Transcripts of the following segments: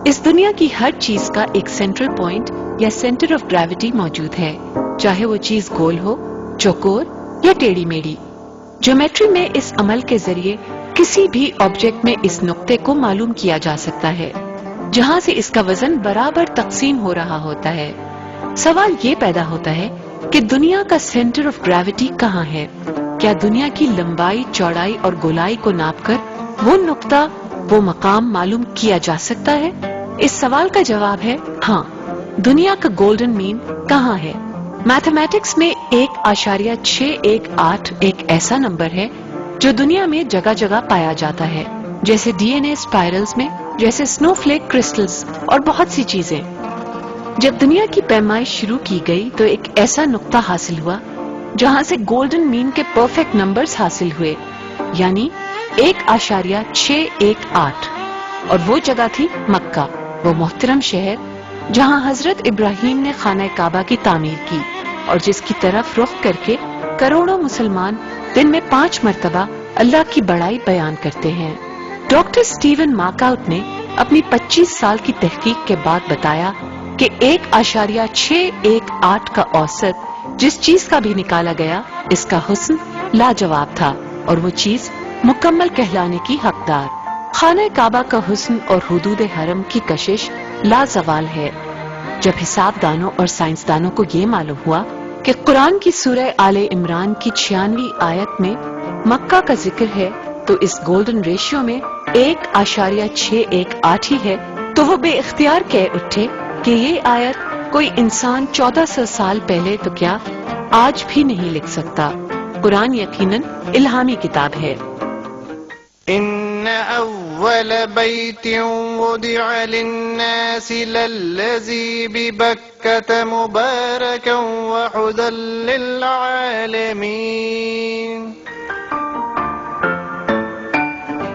اس دنیا کی ہر چیز کا ایک سینٹرل پوائنٹ یا سینٹر آف گریوٹی موجود ہے، چاہے وہ چیز گول ہو، چوکور یا ٹیڑھی میڑھی۔ جیومیٹری میں اس عمل کے ذریعے کسی بھی آبجیکٹ میں اس نقطے کو معلوم کیا جا سکتا ہے جہاں سے اس کا وزن برابر تقسیم ہو رہا ہوتا ہے۔ سوال یہ پیدا ہوتا ہے کہ دنیا کا سینٹر آف گریوٹی کہاں ہے؟ کیا دنیا کی لمبائی، چوڑائی اور گولائی کو ناپ کر وہ نقطہ، وہ مقام معلوم کیا جا سکتا ہے؟ اس سوال کا جواب ہے ہاں۔ دنیا کا گولڈن مین کہاں ہے؟ میتھمیٹکس میں 1.618 ایک ایسا نمبر ہے جو دنیا میں جگہ جگہ پایا جاتا ہے، جیسے ڈی این اے اسپائرلز میں، جیسے سنو فلیک کرسٹلز اور بہت سی چیزیں۔ جب دنیا کی پیمائش شروع کی گئی تو ایک ایسا نقطہ حاصل ہوا جہاں سے گولڈن مین کے پرفیکٹ نمبرز حاصل ہوئے، یعنی 1.618، اور وہ جگہ تھی مکہ، وہ محترم شہر جہاں حضرت ابراہیم نے خانہ کعبہ کی تعمیر کی اور جس کی طرف رخ کر کے کروڑوں مسلمان دن میں 5 مرتبہ اللہ کی بڑائی بیان کرتے ہیں۔ ڈاکٹر سٹیون مارکاؤٹ نے اپنی 25 سال کی تحقیق کے بعد بتایا کہ 1.618 کا اوسط جس چیز کا بھی نکالا گیا، اس کا حسن لاجواب تھا اور وہ چیز مکمل کہلانے کی حقدار۔ خانہ کعبہ کا حسن اور حدود حرم کی کشش لازوال ہے۔ جب حساب دانوں اور سائنسدانوں کو یہ معلوم ہوا کہ قرآن کی سورہ آل عمران کی 96 آیت میں مکہ کا ذکر ہے تو اس گولڈن ریشیو میں 1.618 ہی ہے، تو وہ بے اختیار کہہ اٹھے کہ یہ آیت کوئی انسان 1400 سال پہلے تو کیا آج بھی نہیں لکھ سکتا۔ قرآن یقیناً الہامی کتاب ہے۔ ان اول بیت وضع للناس للذی ببکۃ مبارکا وہدی للعالمین۔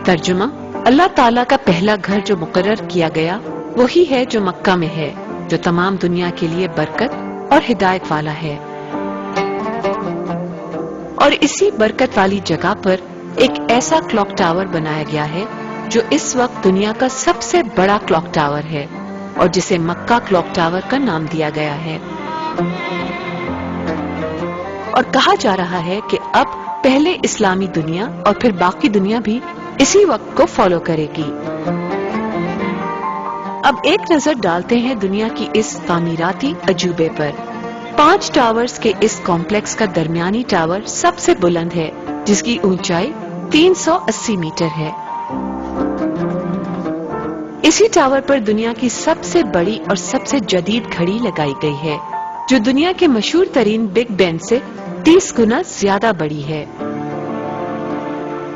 ترجمہ: اللہ تعالیٰ کا پہلا گھر جو مقرر کیا گیا وہی ہے جو مکہ میں ہے، جو تمام دنیا کے لیے برکت اور ہدایت والا ہے، اور اسی برکت والی جگہ پر ایک ایسا کلاک ٹاور بنایا گیا ہے جو اس وقت دنیا کا سب سے بڑا کلاک ٹاور ہے اور جسے مکہ کلاک ٹاور کا نام دیا گیا ہے۔ اور کہا جا رہا ہے کہ اب پہلے اسلامی دنیا اور پھر باقی دنیا بھی اسی وقت کو فالو کرے گی۔ اب ایک نظر ڈالتے ہیں دنیا کی اس تعمیراتی عجوبے پر۔ 5 ٹاورز کے اس کمپلیکس کا درمیانی ٹاور سب سے بلند ہے، جس کی اونچائی 380 میٹر ہے۔ اسی ٹاور پر دنیا کی سب سے بڑی اور سب سے جدید گھڑی لگائی گئی ہے، جو دنیا کے مشہور ترین بگ بین سے 30 گنا زیادہ بڑی ہے،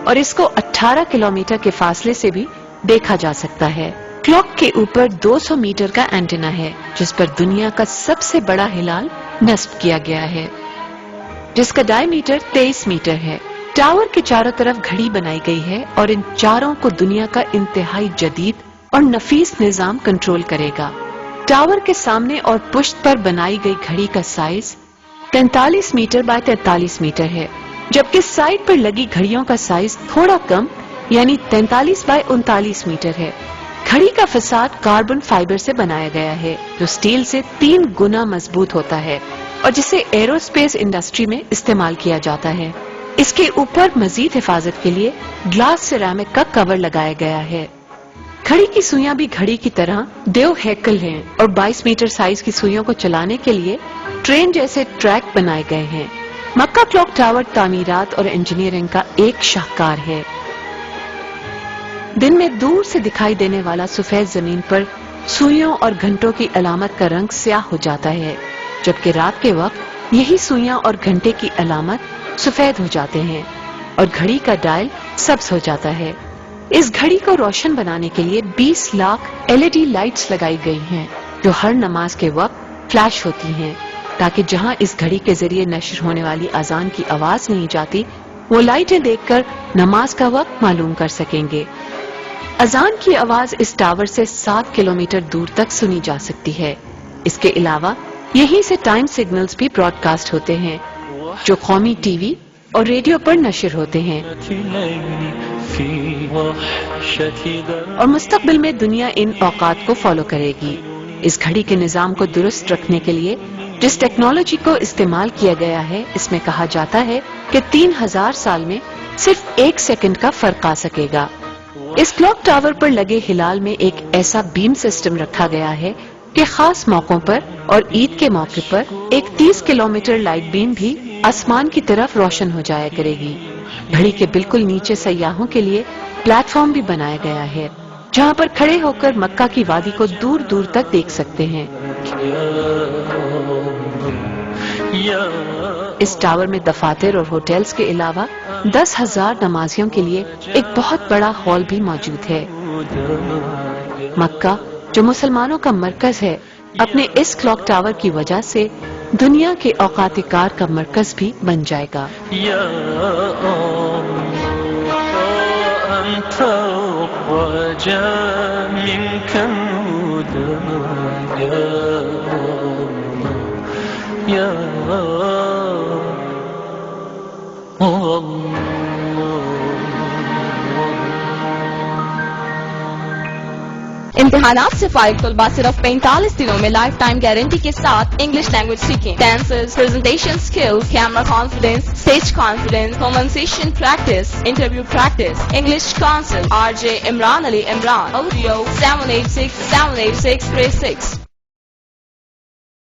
اور اس کو 18 کلومیٹر کے فاصلے سے بھی دیکھا جا سکتا ہے۔ کلاک کے اوپر 200 میٹر کا اینٹینا ہے جس پر دنیا کا سب سے بڑا ہلال نصب کیا گیا ہے، جس کا ڈائی میٹر 23 میٹر ہے۔ ٹاور کے چاروں طرف گھڑی بنائی گئی ہے اور ان چاروں کو دنیا کا انتہائی جدید اور نفیس نظام کنٹرول کرے گا۔ ٹاور کے سامنے اور پشت پر بنائی گئی گھڑی کا سائز 43 میٹر بائی 43 میٹر ہے، جبکہ سائڈ پر لگی گھڑیوں کا سائز تھوڑا کم یعنی 43 بائی 39 میٹر ہے۔ گھڑی کا فساد کاربن فائبر سے بنایا گیا ہے جو سٹیل سے 3 گنا مضبوط ہوتا ہے اور جسے ایرو اسپیس انڈسٹری میں استعمال کیا جاتا ہے۔ اس کے اوپر مزید حفاظت کے لیے گلاس سیرامک کا کور لگایا گیا ہے۔ گھڑی کی سوئیاں بھی گھڑی کی طرح دیو ہیکل ہیں اور 22 میٹر سائز کی سوئیوں کو چلانے کے لیے ٹرین جیسے ٹریک بنائے گئے ہیں۔ مکہ کلاک ٹاور تعمیرات اور انجینئرنگ کا ایک شاہکار ہے۔ دن میں دور سے دکھائی دینے والا سفید زمین پر سوئیوں اور گھنٹوں کی علامت کا رنگ سیاہ ہو جاتا ہے، جبکہ رات کے وقت یہی سوئیاں اور گھنٹے کی علامت سفید ہو جاتے ہیں اور گھڑی کا ڈائل سبز ہو جاتا ہے۔ اس گھڑی کو روشن بنانے کے لیے 20 لاکھ LED لائٹس لگائی گئی ہیں جو ہر نماز کے وقت فلیش ہوتی ہیں، تاکہ جہاں اس گھڑی کے ذریعے نشر ہونے والی اذان کی آواز نہیں جاتی وہ لائٹیں دیکھ کر نماز کا وقت معلوم کر سکیں گے۔ اذان کی آواز اس ٹاور سے 7 کلومیٹر دور تک سنی جا سکتی ہے۔ اس کے علاوہ یہیں سے ٹائم سگنلز بھی براڈ کاسٹ ہوتے ہیں جو قومی ٹی وی اور ریڈیو پر نشر ہوتے ہیں۔ في وحشة درب اور مستقبل میں دنیا ان اوقات کو فالو کرے گی. اس گھڑی کے نظام کو درست رکھنے کے لیے جس ٹیکنالوجی کو استعمال کیا گیا ہے اس میں کہا جاتا ہے کہ 3000 سال میں صرف 1 سیکنڈ کا فرق آ سکے گا. اس کلاک ٹاور پر لگے ہلال میں ایک ایسا بیم سسٹم رکھا گیا ہے کہ خاص موقعوں پر اور عید کے موقع پر ایک 30 کلومیٹر لائٹ بیم بھی آسمان کی طرف روشن ہو جایا کرے گی. گھڑی کے بالکل نیچے سیاحوں کے لیے پلیٹ فارم بھی بنایا گیا ہے جہاں پر کھڑے ہو کر مکہ کی وادی کو دور دور تک دیکھ سکتے ہیں. اس ٹاور میں دفاتر اور ہوٹلز کے علاوہ 10,000 نمازیوں کے لیے ایک بہت بڑا ہال بھی موجود ہے. مکہ جو مسلمانوں کا مرکز ہے اپنے اس کلاک ٹاور کی وجہ سے دنیا کے اوقات کار کا مرکز بھی بن جائے گا. أنت رجاء منك الهدى يا الله. امتحانات سے فارغ طلباء صرف 45 دنوں میں لائف ٹائم گارنٹی کے ساتھ انگلش لینگویج سیکھیں. Dances, presentation skills, camera confidence, stage confidence, pronunciation practice, interview practice. English council RJ Imran Ali Imran. audio 786-786-36.